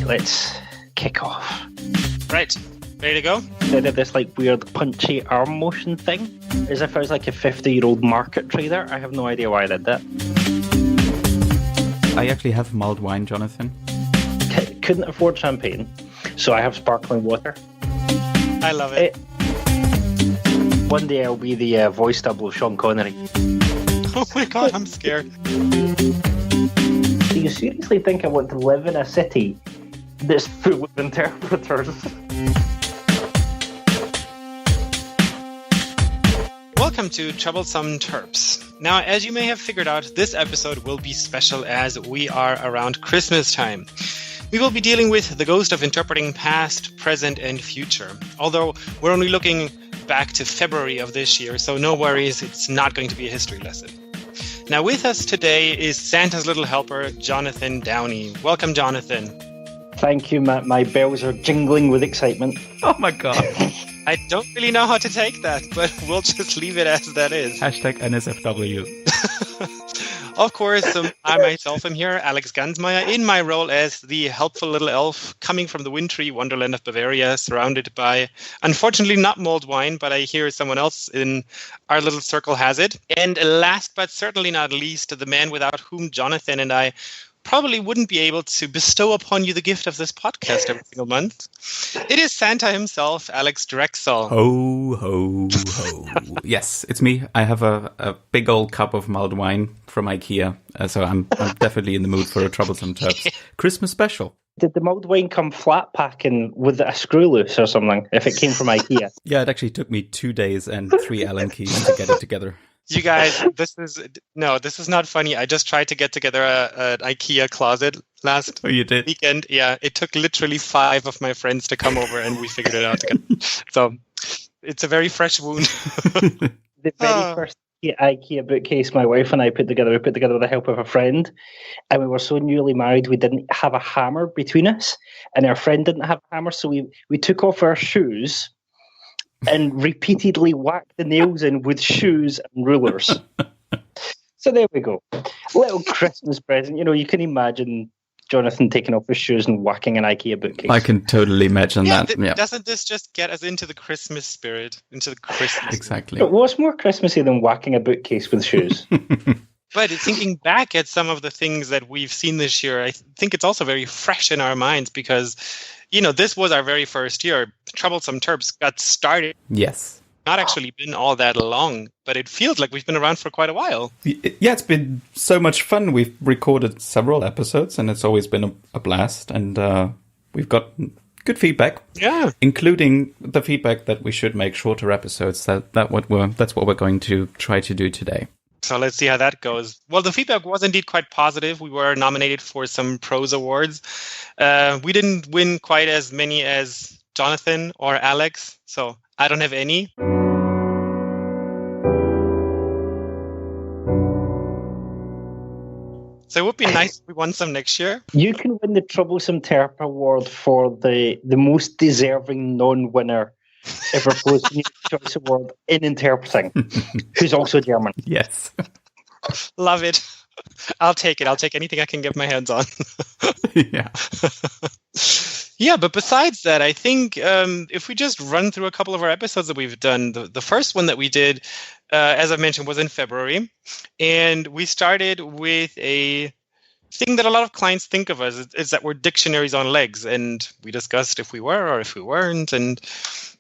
let's kick off. Right, ready to go? They did this like weird punchy arm motion thing, as if I was like a 50-year-old market trader. I have no idea why I did that. I actually have mulled wine, Jonathan. Couldn't afford champagne, so I have sparkling water. I love it. One day I'll be the voice double of Sean Connery. Oh my god, I'm scared. Do you seriously think I want to live in a city that's full of interpreters? Welcome to Troublesome Terps. Now, as you may have figured out, this episode will be special as we are around Christmas time. We will be dealing with the ghost of interpreting past, present, and future. Although we're only looking back to February of this year, so no worries, it's not going to be a history lesson. Now, with us today is Santa's little helper, Jonathan Downey. Welcome, Jonathan. Thank you, Matt. My bells are jingling with excitement. Oh my god. I don't really know how to take that, but we'll just leave it as that is. Hashtag NSFW. Of course, I myself am here, Alex Gansmeyer, in my role as the helpful little elf coming from the wintry wonderland of Bavaria, surrounded by, unfortunately, not mulled wine, but I hear someone else in our little circle has it. And last but certainly not least, the man without whom Jonathan and I probably wouldn't be able to bestow upon you the gift of this podcast every single month. It is Santa himself, Alex Drexel. Ho, ho, ho. Yes, it's me. I have a big old cup of mulled wine from IKEA, so I'm definitely in the mood for a Troublesome Terps Christmas special. Did the mulled wine come flat packing with a screw loose or something, if it came from IKEA? Yeah, it actually took me 2 days and 3 Allen keys to get it together. You guys, this is not funny. I just tried to get together an IKEA closet last weekend. Yeah, it took literally 5 of my friends to come over and we figured it out together. So it's a very fresh wound. The very first IKEA bookcase my wife and I put together with the help of a friend. And we were so newly married, we didn't have a hammer between us. And our friend didn't have a hammer, so we took off our shoes and repeatedly whacked the nails in with shoes and rulers. So there we go. Little Christmas present. You know, you can imagine Jonathan taking off his shoes and whacking an IKEA bookcase. I can totally imagine that. Yeah. Doesn't this just get us into the Christmas spirit? Into the Christmas Exactly. But what's more Christmassy than whacking a bookcase with shoes? But thinking back at some of the things that we've seen this year, I think it's also very fresh in our minds because, you know, this was our very first year. Troublesome Terps got started. Yes. Not actually been all that long, but it feels like we've been around for quite a while. Yeah, it's been so much fun. We've recorded several episodes and it's always been a blast. And we've got good feedback. Yeah. Including the feedback that we should make shorter episodes. That's what we're going to try to do today. So let's see how that goes. Well, the feedback was indeed quite positive. We were nominated for some Pros Awards. We didn't win quite as many as Jonathan or Alex, so I don't have any. So it would be nice if we won some next year. You can win the Troublesome Terp Award for the most deserving non-winner ever posed New Choice Award in interpreting, who's also German. Yes. Love it. I'll take it. I'll take anything I can get my hands on. Yeah. Yeah, but besides that, I think if we just run through a couple of our episodes that we've done, the first one that we did, as I mentioned, was in February. And we started with a thing that a lot of clients think of us is that we're dictionaries on legs. And we discussed if we were or if we weren't. And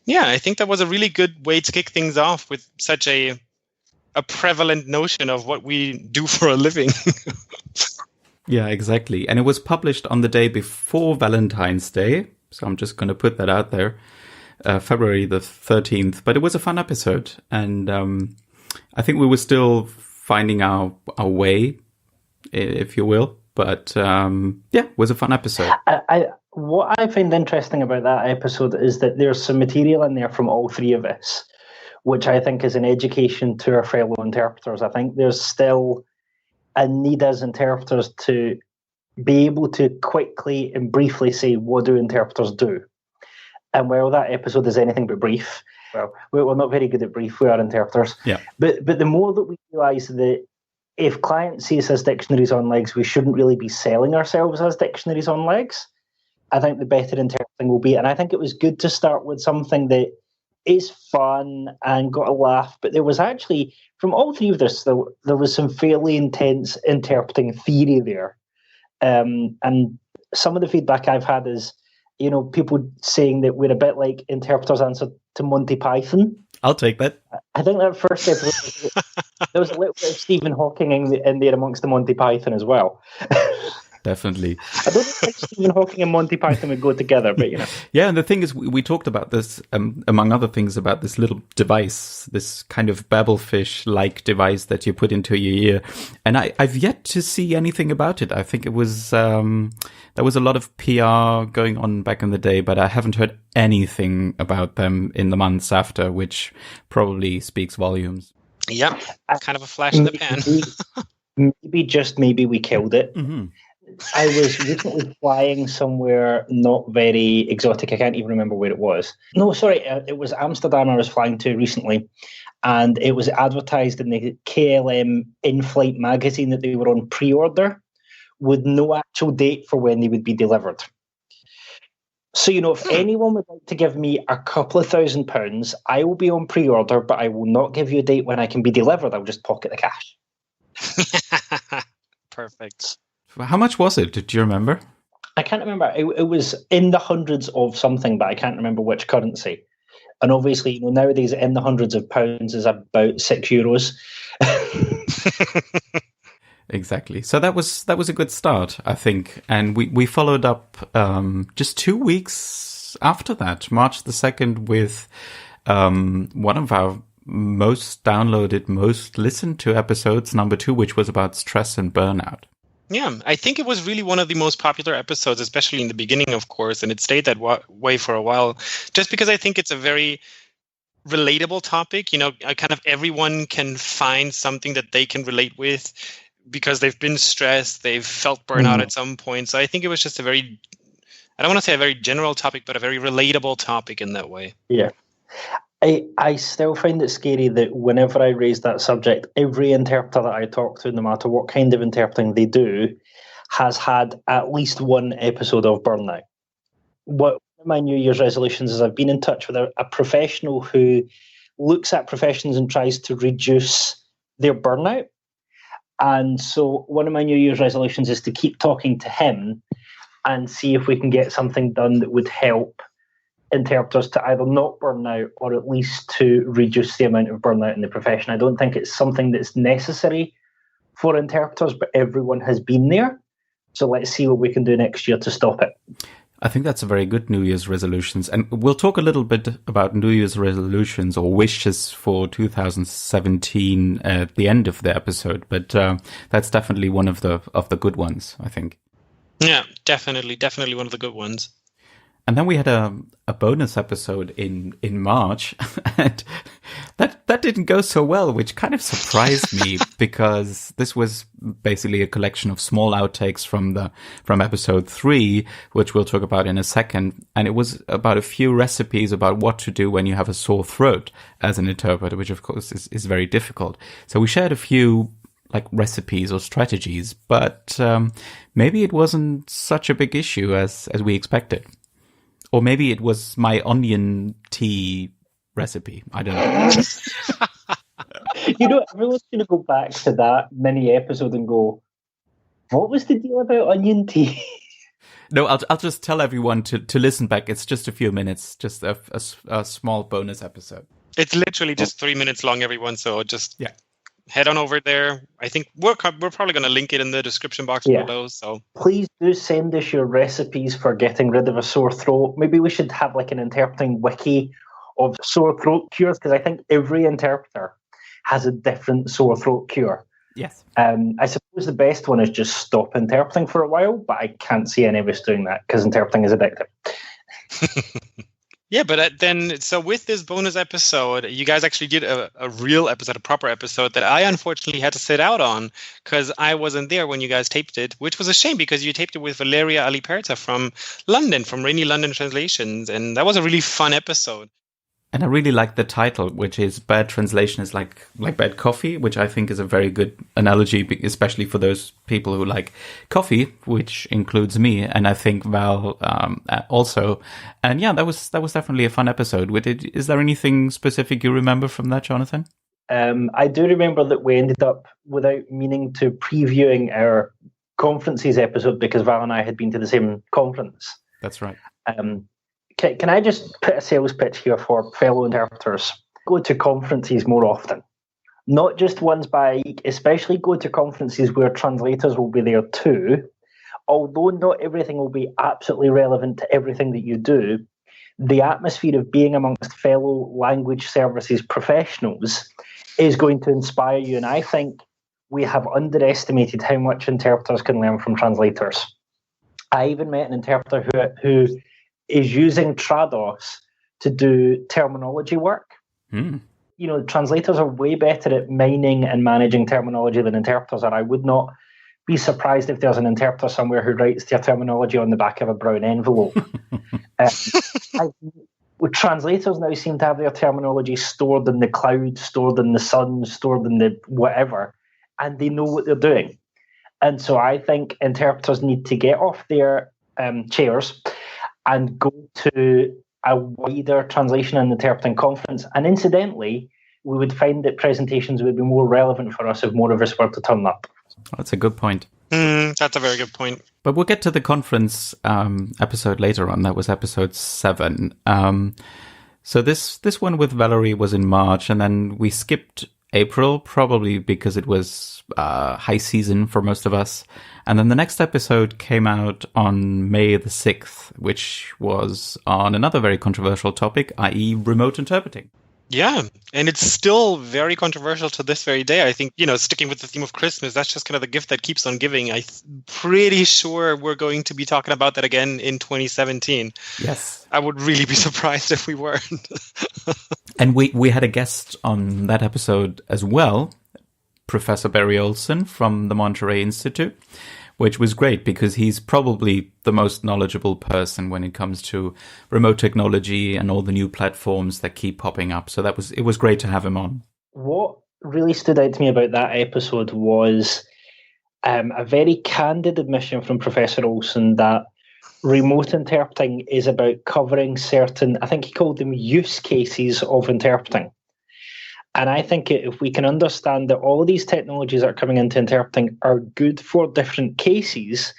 yeah, I think that was a really good way to kick things off with such a prevalent notion of what we do for a living. Yeah, exactly. And it was published on the day before Valentine's Day. So I'm just going to put that out there. February the 13th. But it was a fun episode. And I think we were still finding our way, if you will. But yeah, it was a fun episode. What I find interesting about that episode is that there's some material in there from all three of us, which I think is an education to our fellow interpreters. I think there's still a need as interpreters to be able to quickly and briefly say, what do interpreters do? And while that episode is anything but brief, well, we're not very good at brief, we are interpreters. Yeah. But the more that we realise that if clients see us as dictionaries on legs, we shouldn't really be selling ourselves as dictionaries on legs. I think the better interpreting will be. And I think it was good to start with something that is fun and got a laugh. But there was actually, from all three of this, there was some fairly intense interpreting theory there. And some of the feedback I've had is, people saying that we're a bit like interpreters' answer to Monty Python. I'll take that. I think that first episode, there was a little bit of Stephen Hawking in there amongst the Monty Python as well. Definitely. I don't think Stephen Hawking and Monty Python would go together, but Yeah, and the thing is, we talked about this, among other things, about this little device, this kind of babblefish-like device that you put into your ear. And I've yet to see anything about it. I think it was, there was a lot of PR going on back in the day, but I haven't heard anything about them in the months after, which probably speaks volumes. Yep, kind of a flash in the pan. maybe we killed it. Mm-hmm. I was recently flying somewhere not very exotic. I can't even remember where it was. No, sorry, it was Amsterdam I was flying to recently, and it was advertised in the KLM in-flight magazine that they were on pre-order with no actual date for when they would be delivered. So, if anyone would like to give me a couple of £1,000, I will be on pre-order, but I will not give you a date when I can be delivered. I'll just pocket the cash. Perfect. How much was it? Do you remember? I can't remember. It was in the hundreds of something, but I can't remember which currency. And obviously, nowadays in the hundreds of pounds is about €6. Exactly. So that was a good start, I think. And we followed up just 2 weeks after that, March the 2nd, with one of our most downloaded, most listened to episodes, number 2, which was about stress and burnout. Yeah, I think it was really one of the most popular episodes, especially in the beginning, of course, and it stayed that way for a while, just because I think it's a very relatable topic. Kind of everyone can find something that they can relate with because they've been stressed, they've felt burnout at some point. So I think it was just I don't want to say a very general topic, but a very relatable topic in that way. Yeah. I still find it scary that whenever I raise that subject, every interpreter that I talk to, no matter what kind of interpreting they do, has had at least one episode of burnout. One of my New Year's resolutions is I've been in touch with a professional who looks at professions and tries to reduce their burnout. And so one of my New Year's resolutions is to keep talking to him and see if we can get something done that would help interpreters to either not burn out or at least to reduce the amount of burnout in the profession. I don't think it's something that's necessary for interpreters, but everyone has been there. So let's see what we can do next year to stop it. I think that's a very good New Year's resolutions. And we'll talk a little bit about New Year's resolutions or wishes for 2017 at the end of the episode. But that's definitely one of the good ones, I think. Yeah, definitely one of the good ones. And then we had a bonus episode in March, and that didn't go so well, which kind of surprised me because this was basically a collection of small outtakes from episode 3, which we'll talk about in a second. And it was about a few recipes about what to do when you have a sore throat as an interpreter, which of course is very difficult. So we shared a few recipes or strategies, but maybe it wasn't such a big issue as we expected. Or maybe it was my onion tea recipe. I don't know. Everyone's going to go back to that mini episode and go, what was the deal about onion tea? No, I'll just tell everyone to listen back. It's just a few minutes, just a small bonus episode. It's literally just 3 minutes long, everyone. So just head on over there. I think we're probably going to link it in the description box below. So please do send us your recipes for getting rid of a sore throat. Maybe we should have an interpreting wiki of sore throat cures, because I think every interpreter has a different sore throat cure. Yes. I suppose the best one is just stop interpreting for a while, but I can't see any of us doing that because interpreting is addictive. Yeah, but so with this bonus episode, you guys actually did a real episode, a proper episode that I unfortunately had to sit out on because I wasn't there when you guys taped it, which was a shame because you taped it with Valeria Aliperta from London, from Rainy London Translations, and that was a really fun episode. And I really like the title, which is Bad Translation is like bad coffee, which I think is a very good analogy, especially for those people who like coffee, which includes me, and I think Val also. And yeah, that was definitely a fun episode. Is there anything specific you remember from that, Jonathan? I do remember that we ended up, without meaning to, previewing our conferences episode because Val and I had been to the same conference. That's right. Can I just put a sales pitch here for fellow interpreters? Go to conferences more often. Not just ones by, especially go to conferences where translators will be there too. Although not everything will be absolutely relevant to everything that you do, the atmosphere of being amongst fellow language services professionals is going to inspire you. And I think we have underestimated how much interpreters can learn from translators. I even met an interpreter who is using Trados to do terminology work. Translators are way better at mining and managing terminology than interpreters are. I would not be surprised if there's an interpreter somewhere who writes their terminology on the back of a brown envelope. Translators now seem to have their terminology stored in the cloud, stored in the sun, stored in the whatever, and they know what they're doing. And so I think interpreters need to get off their chairs and go to a wider translation and interpreting conference. And incidentally, we would find that presentations would be more relevant for us if more of us were to turn up. That's a good point. That's a very good point. But we'll get to the conference episode later on. That was episode 7. So this one with Valerie was in March, and then we skipped April, probably because it was high season for most of us. And then the next episode came out on May the 6th, which was on another very controversial topic, i.e. remote interpreting. Yeah, and it's still very controversial to this very day. I think, sticking with the theme of Christmas, that's just kind of the gift that keeps on giving. I'm pretty sure we're going to be talking about that again in 2017. Yes. I would really be surprised if we weren't. And we had a guest on that episode as well, Professor Barry Olson from the Monterey Institute, which was great because he's probably the most knowledgeable person when it comes to remote technology and all the new platforms that keep popping up. So it was great to have him on. What really stood out to me about that episode was a very candid admission from Professor Olson that remote interpreting is about covering certain, I think he called them use cases of interpreting. And I think if we can understand that all of these technologies that are coming into interpreting are good for different cases,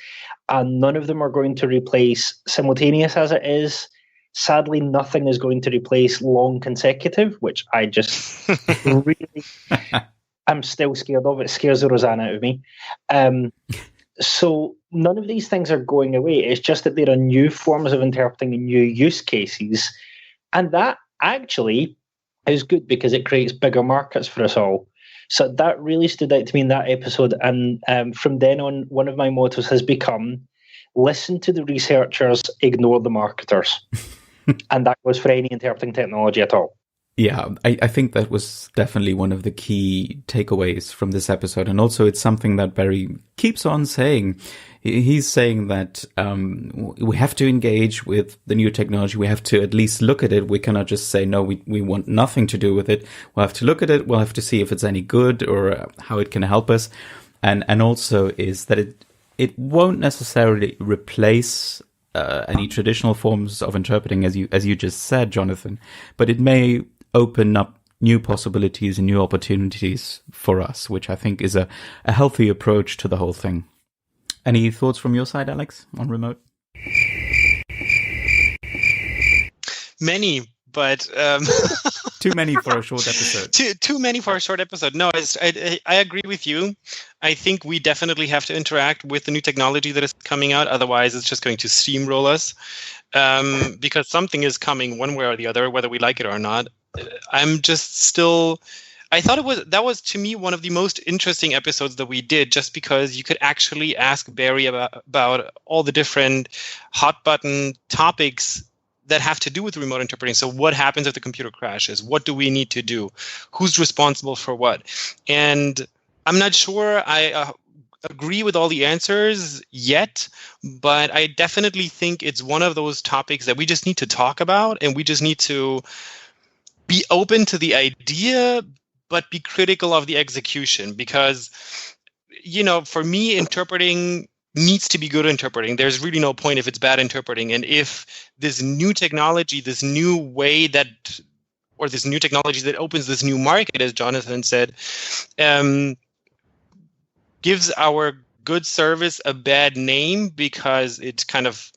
and none of them are going to replace simultaneous as it is, sadly, nothing is going to replace long consecutive, which I just really, I'm still scared of. It scares the Rosanna out of me. So none of these things are going away. It's just that there are new forms of interpreting and new use cases. And that actually is good because it creates bigger markets for us all. So that really stood out to me in that episode. And from then on, one of my mottos has become, listen to the researchers, ignore the marketers. And that goes for any interpreting technology at all. Yeah, I think that was definitely one of the key takeaways from this episode. And also it's something that Barry keeps on saying. He's saying that we have to engage with the new technology. We have to at least look at it. We cannot just say, no, we want nothing to do with it. We'll have to look at it. We'll have to see if it's any good or how it can help us. And also is that it won't necessarily replace any traditional forms of interpreting, as you just said, Jonathan, but it may open up new possibilities and new opportunities for us, which I think is a healthy approach to the whole thing. Any thoughts from your side, Alex, on remote? Many, but too many for a short episode. Too many for a short episode. No, I agree with you. I think we definitely have to interact with the new technology that is coming out. Otherwise, it's just going to steamroll us because something is coming one way or the other, whether we like it or not. I'm just still... I thought that was to me one of the most interesting episodes that we did, just because you could actually ask Barry about all the different hot button topics that have to do with remote interpreting. So what happens if the computer crashes? What do we need to do? Who's responsible for what? And I'm not sure I agree with all the answers yet, but I definitely think it's one of those topics that we just need to talk about, and we just need to be open to the idea, but be critical of the execution. Because, for me, interpreting needs to be good interpreting. There's really no point if it's bad interpreting. And if this new technology, this new way or this new technology that opens this new market, as Jonathan said, gives our good service a bad name because it kind of,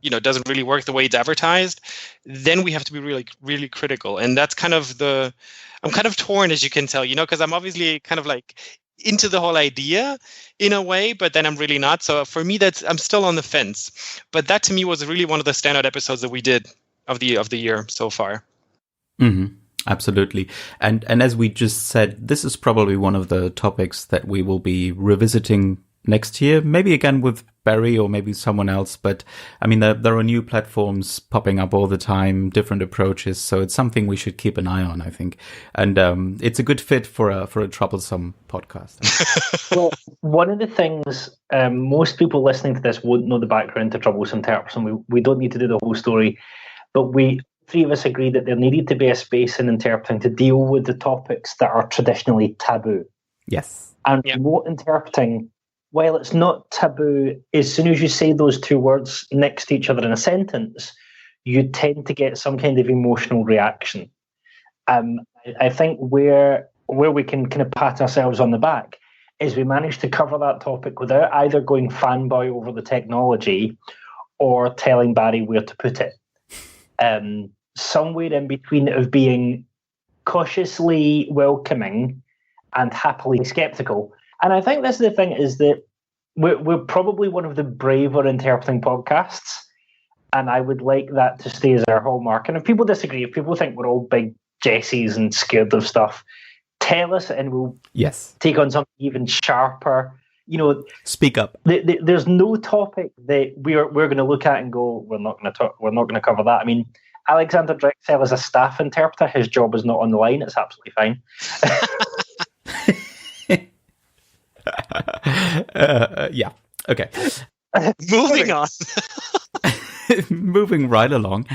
doesn't really work the way it's advertised, then we have to be really, really critical. And that's kind of I'm kind of torn, as you can tell, because I'm obviously kind of like into the whole idea in a way, but then I'm really not. So for me, I'm still on the fence. But that to me was really one of the standout episodes that we did of the year so far. Mm-hmm. Absolutely. And as we just said, this is probably one of the topics that we will be revisiting next year, maybe again with Barry or maybe someone else. But I mean, there are new platforms popping up all the time, different approaches. So it's something we should keep an eye on, I think. And it's a good fit for a Troublesome podcast. Well, one of the things, most people listening to this won't know the background to Troublesome Terps, we don't need to do the whole story, but three of us agree that there needed to be a space in interpreting to deal with the topics that are traditionally taboo. Yes. And remote interpreting, while it's not taboo, as soon as you say those two words next to each other in a sentence, you tend to get some kind of emotional reaction. I think where we can kind of pat ourselves on the back is we managed to cover that topic without either going fanboy over the technology or telling Barry where to put it. Somewhere in between of being cautiously welcoming and happily skeptical. And I think this is the thing, is that we're probably one of the braver interpreting podcasts, and I would like that to stay as our hallmark. And if people disagree, if people think we're all big Jessies and scared of stuff, tell us and we'll take on something even sharper. Speak up. There's no topic that we're going to look at and go, we're not going to cover that. I mean, Alexander Drexel is a staff interpreter. His job is not on the line. It's absolutely fine. Yeah. Okay. Moving on. Moving right along.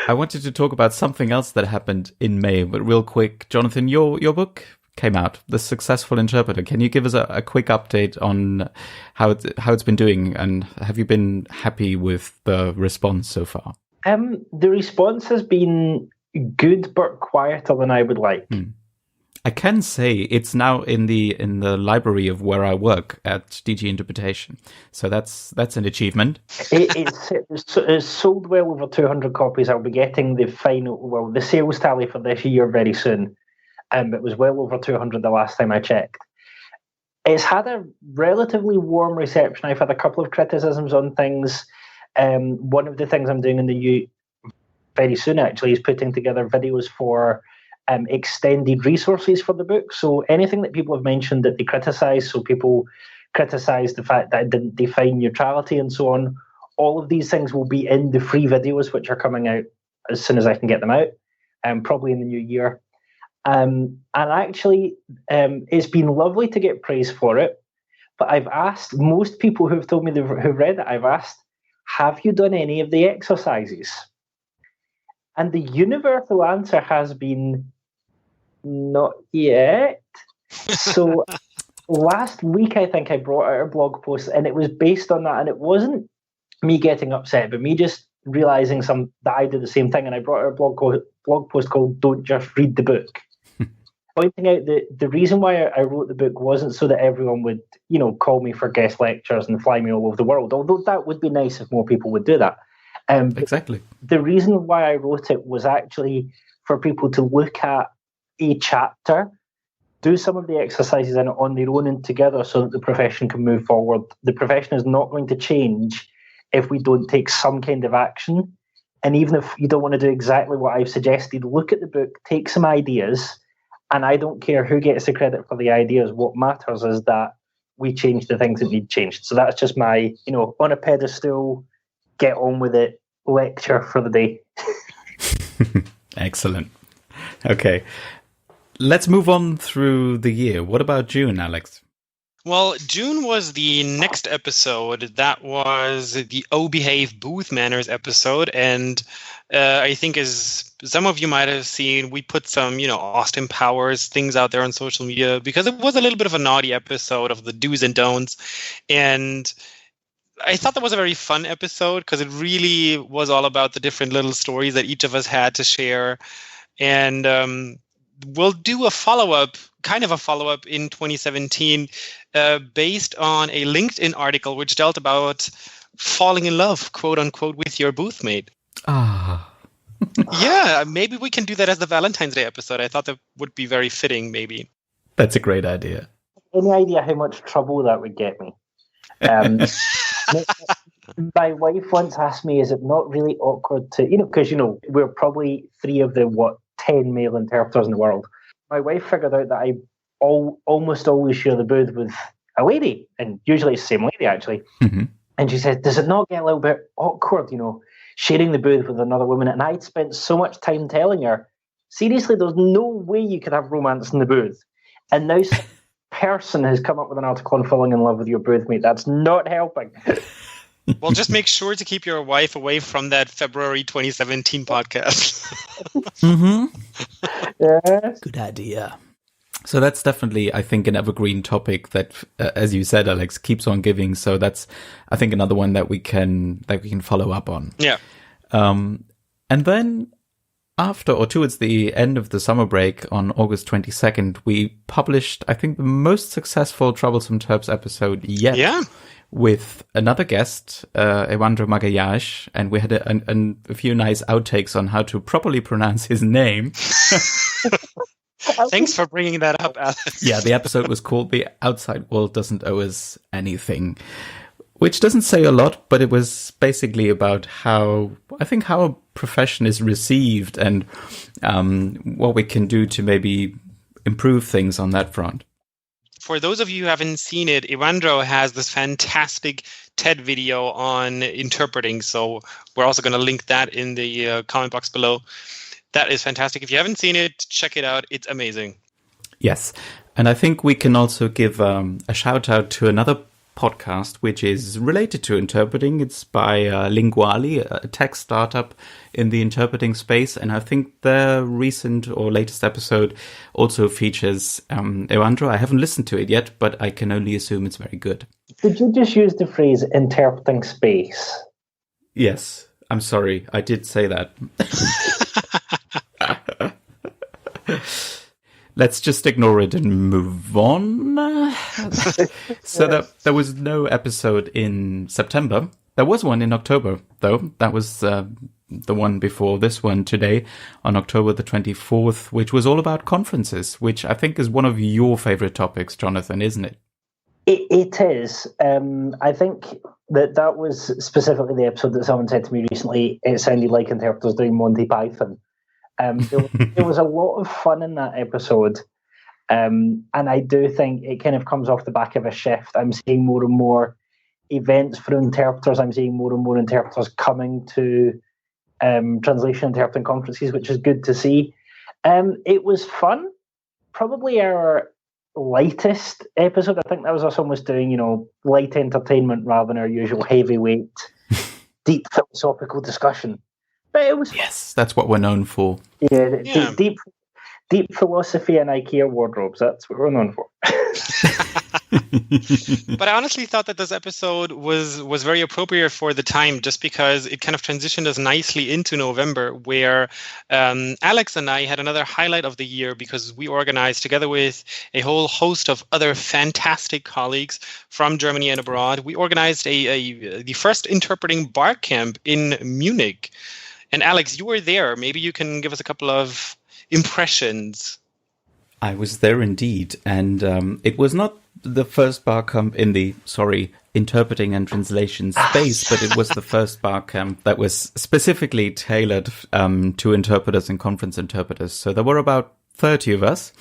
I wanted to talk about something else that happened in May, but real quick, Jonathan, your book came out, The Successful Interpreter. Can you give us a quick update on how it's been doing, and have you been happy with the response so far? The response has been good, but quieter than I would like. I can say it's now in the library of where I work at DG Interpretation, so that's an achievement. It's sold well over 200 copies. I'll be getting the sales tally for this year very soon. It was well over 200 the last time I checked. It's had a relatively warm reception. I've had a couple of criticisms on things. One of the things I'm doing in the very soon actually is putting together videos for extended resources for the book. So anything that people have mentioned that they criticise, so people criticise the fact that it didn't define neutrality and so on, all of these things will be in the free videos which are coming out as soon as I can get them out, probably in the new year. And actually, it's been lovely to get praise for it, but I've asked most people who've told me who've read it, I've asked, have you done any of the exercises? And the universal answer has been, not yet. So last week, I think I brought out a blog post, and it was based on that. And it wasn't me getting upset, but me just realizing that I did the same thing. And I brought out a blog post called "Don't Just Read the Book," pointing out that the reason why I wrote the book wasn't so that everyone would, call me for guest lectures and fly me all over the world. Although that would be nice if more people would do that. Exactly. The reason why I wrote it was actually for people to look at a chapter, do some of the exercises in it on their own and together so that the profession can move forward. The profession is not going to change if we don't take some kind of action. And even if you don't want to do exactly what I've suggested, look at the book, take some ideas, and I don't care who gets the credit for the ideas. What matters is that we change the things that need changed. So that's just my, on a pedestal, get on with it lecture for the day. Excellent. Okay. Let's move on through the year. What about June, Alex? Well, June was the next episode. That was the Oh Behave Booth Manners episode. And I think, as some of you might have seen, we put some, Austin Powers things out there on social media because it was a little bit of a naughty episode of the do's and don'ts. And I thought that was a very fun episode because it really was all about the different little stories that each of us had to share. And we'll do a follow-up in 2017 based on a LinkedIn article which dealt about falling in love, quote unquote, with your booth mate. Yeah, maybe we can do that as the Valentine's Day episode. I thought that would be very fitting, maybe. That's a great idea. Any idea how much trouble that would get me? My wife once asked me, is it not really awkward to, because, we're probably 3 of the, 10 male interpreters in the world. My wife figured out that I almost always share the booth with a lady, and usually it's the same lady, actually. Mm-hmm. And she said, does it not get a little bit awkward, sharing the booth with another woman? And I'd spent so much time telling her, seriously, there's no way you could have romance in the booth. And now some person has come up with an article on falling in love with your booth mate. That's not helping. Well, just make sure to keep your wife away from that February 2017 podcast. Mm-hmm. Yes. Good idea. So that's definitely, I think, an evergreen topic that, as you said, Alex, keeps on giving. So that's, I think, another one that we can follow up on. Yeah. And then after or towards the end of the summer break on August 22nd, we published, I think, the most successful Troublesome Terps episode yet. Yeah. With another guest, Evandro Magalhães, and we had a few nice outtakes on how to properly pronounce his name. Thanks for bringing that up, Alex. Yeah, the episode was called The Outside World Doesn't Owe Us Anything, which doesn't say a lot, but it was basically about how a profession is received and what we can do to maybe improve things on that front. For those of you who haven't seen it, Evandro has this fantastic TED video on interpreting. So we're also going to link that in the comment box below. That is fantastic. If you haven't seen it, check it out. It's amazing. Yes. And I think we can also give a shout out to another podcast, which is related to interpreting. It's by Linguali, a tech startup in the interpreting space. And I think their recent or latest episode also features Evandro. I haven't listened to it yet, but I can only assume it's very good. Did you just use the phrase interpreting space? Yes. I'm sorry. I did say that. Let's just ignore it and move on. So there was no episode in September. There was one in October, though. That was the one before this one today, on October the 24th, which was all about conferences, which I think is one of your favorite topics, Jonathan, isn't it? It is. I think that was specifically the episode that someone said to me recently. It sounded like interpreters doing Monty Python. There was a lot of fun in that episode, and I do think it kind of comes off the back of a shift. I'm seeing more and more events for interpreters. I'm seeing more and more interpreters coming to translation interpreting conferences, which is good to see. It was fun. Probably our lightest episode. I think that was us almost doing, light entertainment rather than our usual heavyweight, deep philosophical discussion. But it was yes, that's what we're known for. Yeah. Deep philosophy and IKEA wardrobes. That's what we're known for. But I honestly thought that this episode was very appropriate for the time, just because it kind of transitioned us nicely into November, where Alex and I had another highlight of the year because we organized, together with a whole host of other fantastic colleagues from Germany and abroad, we organized the first interpreting bar camp in Munich. And Alex, you were there. Maybe you can give us a couple of impressions. I was there indeed. And it was not the first bar camp in the, interpreting and translation space, but it was the first bar camp that was specifically tailored to interpreters and conference interpreters. So there were about 30 of us,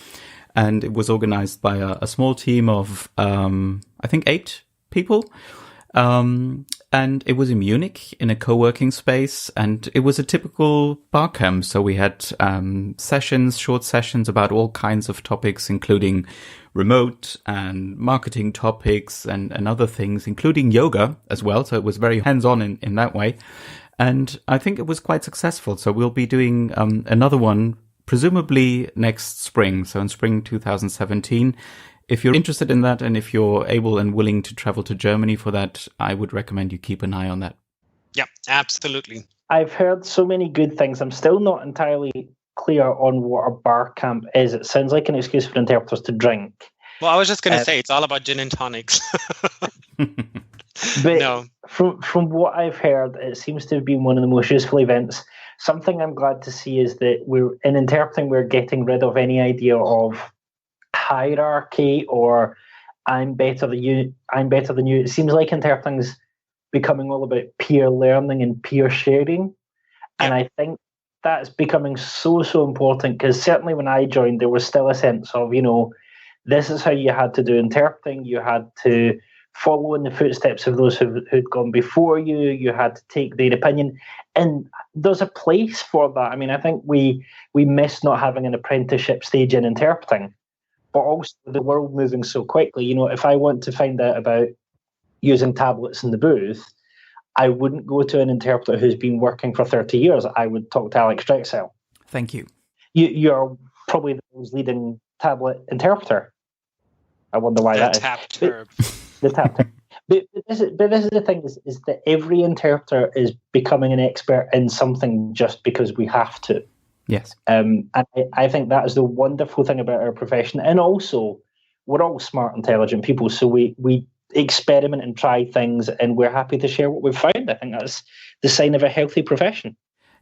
and it was organized by a small team of, I think, 8 people. And it was in Munich in a co-working space, and it was a typical bar camp. So we had short sessions about all kinds of topics, including remote and marketing topics and other things, including yoga as well. So it was very hands-on in that way. And I think it was quite successful. So we'll be doing another one, presumably next spring. So in spring 2017. If you're interested in that and if you're able and willing to travel to Germany for that, I would recommend you keep an eye on that. Yeah, absolutely. I've heard so many good things. I'm still not entirely clear on what a bar camp is. It sounds like an excuse for interpreters to drink. Well, I was just going to say, it's all about gin and tonics. But no. From what I've heard, it seems to have been one of the most useful events. Something I'm glad to see is that in interpreting, we're getting rid of any idea of hierarchy or I'm better than you. It seems like interpreting's becoming all about peer learning and peer sharing. Yeah. And I think that's becoming so important, because certainly when I joined, there was still a sense of, this is how you had to do interpreting. You had to follow in the footsteps of those who'd gone before you. You had to take their opinion. And there's a place for that. I mean, I think we miss not having an apprenticeship stage in interpreting, but also the world moving so quickly. If I want to find out about using tablets in the booth, I wouldn't go to an interpreter who's been working for 30 years. I would talk to Alex Drexel. Thank you. You're probably the world's leading tablet interpreter. I wonder why that is. The tap term. But this is the thing, is that every interpreter is becoming an expert in something just because we have to. Yes. And I think that is the wonderful thing about our profession. And also, we're all smart, intelligent people, so we experiment and try things, and we're happy to share what we've found. I think that's the sign of a healthy profession.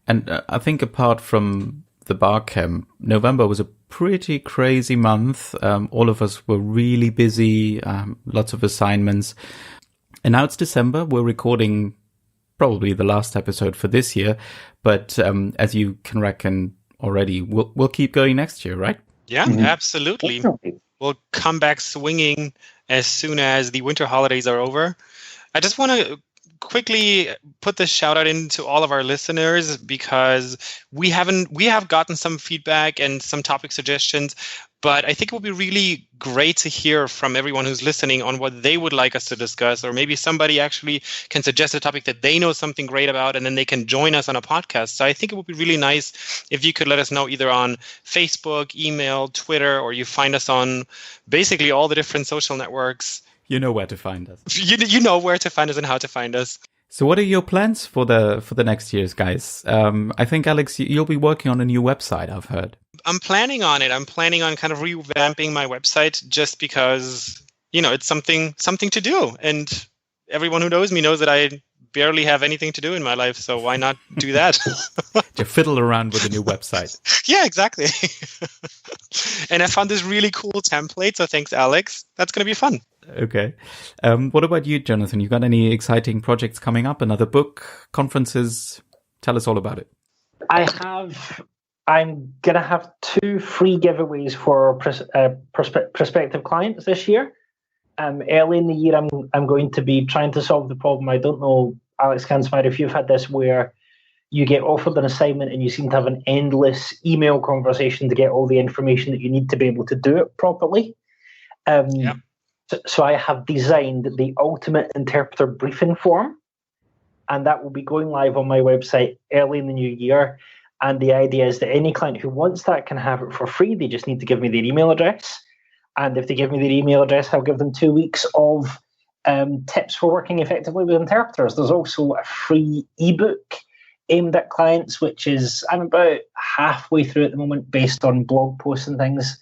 And I think apart from the bar camp, November was a pretty crazy month. All of us were really busy, lots of assignments. And now it's December. We're recording probably the last episode for this year. But as you can reckon already, we'll keep going next year, right? Yeah, absolutely. We'll come back swinging as soon as the winter holidays are over. I just want to quickly put this shout out into all of our listeners, because we have gotten some feedback and some topic suggestions, but I think it would be really great to hear from everyone who's listening on what they would like us to discuss, or maybe somebody actually can suggest a topic that they know something great about, and then they can join us on a podcast. So I think it would be really nice if you could let us know either on Facebook, email, Twitter, or you find us on basically all the different social networks. You know where to find us. You know where to find us and how to find us. So what are your plans for the next years, guys? I think, Alex, you'll be working on a new website, I've heard. I'm planning on it. I'm planning on kind of revamping my website, just because, it's something to do. And everyone who knows me knows that I barely have anything to do in my life. So why not do that? To fiddle around with a new website. Yeah, exactly. And I found this really cool template. So thanks, Alex. That's going to be fun. Okay. What about you, Jonathan? You got any exciting projects coming up? Another book, conferences? Tell us all about it. I'm going to have 2 free giveaways for prospective clients this year. Early in the year, I'm going to be trying to solve the problem. I don't know, Alex Kansmeyer, if you've had this, where you get offered an assignment and you seem to have an endless email conversation to get all the information that you need to be able to do it properly. Yeah. So I have designed the ultimate interpreter briefing form, and that will be going live on my website early in the new year. And the idea is that any client who wants that can have it for free. They just need to give me their email address. And if they give me their email address, I'll give them 2 weeks of tips for working effectively with interpreters. There's also a free ebook aimed at clients, which is, I'm about halfway through at the moment based on blog posts and things.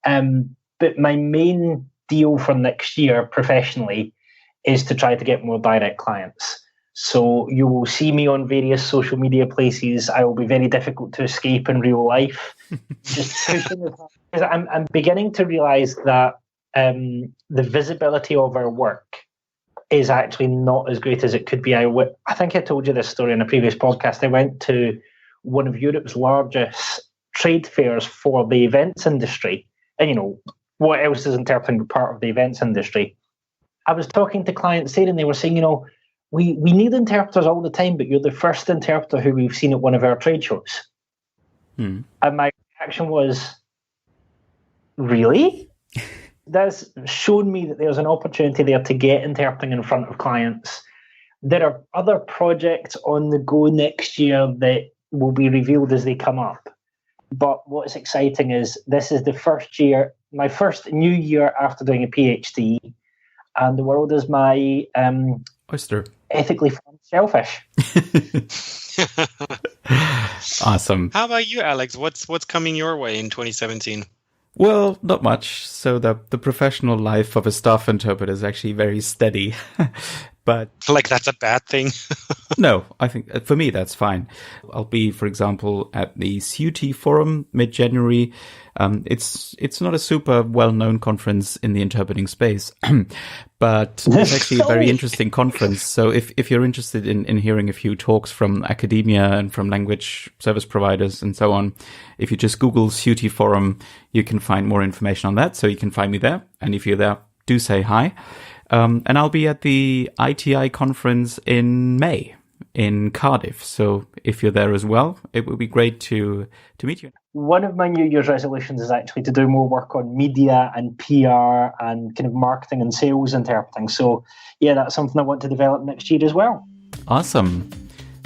But my main deal for next year professionally is to try to get more direct clients. So you will see me on various social media places. I will be very difficult to escape in real life. Just pushing it. I'm beginning to realize that the visibility of our work is actually not as great as it could be. I think I told you this story in a previous podcast. I went to one of Europe's largest trade fairs for the events industry. And, what else is interpreting but part of the events industry? I was talking to clients there, and they were saying, we need interpreters all the time, but you're the first interpreter who we've seen at one of our trade shows. And my reaction was, really? that's shown me that there's an opportunity there to get interpreting in front of clients. There are other projects on the go next year that will be revealed as they come up. But what's exciting is this is the first year, my first new year after doing a PhD, and the world is my oyster. Ethically farmed shellfish. Awesome. How about you, Alex? What's coming your way in 2017? Well, not much. So the professional life of a staff interpreter is actually very steady. But like that's a bad thing? No, I think for me that's fine. I'll be, for example, at the CUT forum mid-January. It's not a super well-known conference in the interpreting space, but it's actually a very interesting conference. So if you're interested in hearing a few talks from academia and from language service providers and so on, if you just Google CUT forum, you can find more information on that. So you can find me there. And if you're there, do say hi. And I'll be at the ITI conference in May in Cardiff. So if you're there as well, it would be great to meet you. One of my New Year's resolutions is actually to do more work on media and PR and kind of marketing and sales interpreting. So yeah, that's something I want to develop next year as well. Awesome.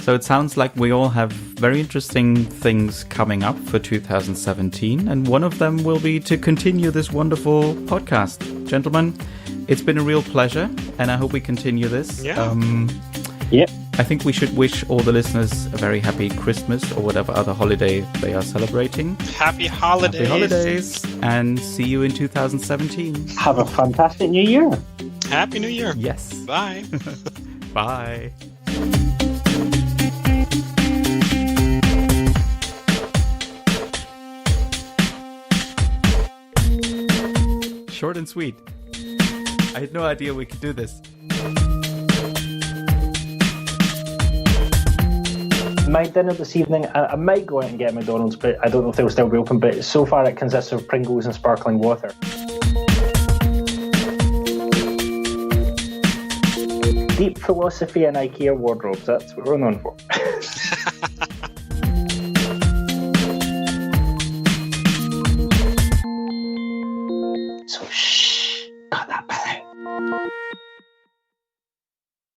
So it sounds like we all have very interesting things coming up for 2017. And one of them will be to continue this wonderful podcast. Gentlemen, it's been a real pleasure, and I hope we continue this. Yeah. Yep. I think we should wish all the listeners a very happy Christmas or whatever other holiday they are celebrating. Happy holidays. Happy holidays, and see you in 2017. Have a fantastic New Year. Happy New Year. Yes. Bye. Bye. Short and sweet. I had no idea we could do this. My dinner this evening, I might go out and get McDonald's, but I don't know if they'll still be open. But so far it consists of Pringles and sparkling water. Deep philosophy and IKEA wardrobes, that's what we're known for. So